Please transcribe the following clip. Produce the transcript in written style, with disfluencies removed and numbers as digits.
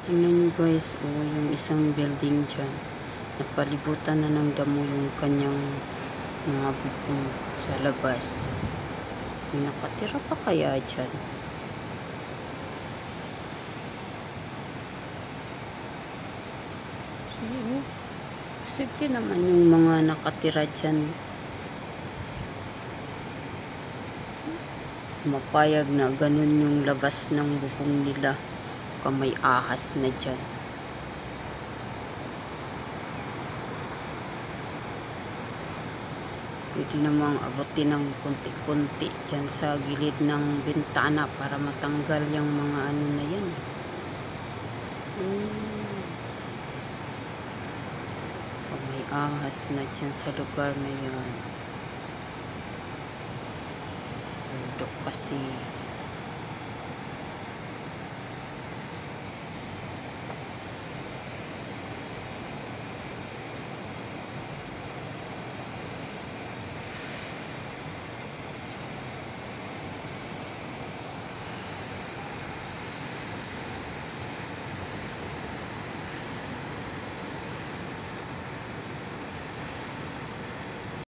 Tingnan nyo guys, yung isang building dyan. Napalibutan na ng damo yung kanyang mga bubong sa labas. May nakatira pa kaya dyan? Posible naman yung mga nakatira dyan. Mapayag na ganun yung labas ng bubong nila. May ahas na dyan. Pwede namang abutin ng konti-konti dyan sa gilid ng bintana para matanggal yung mga ano na yan. May ahas na dyan sa lugar na yan. Bundok kasi.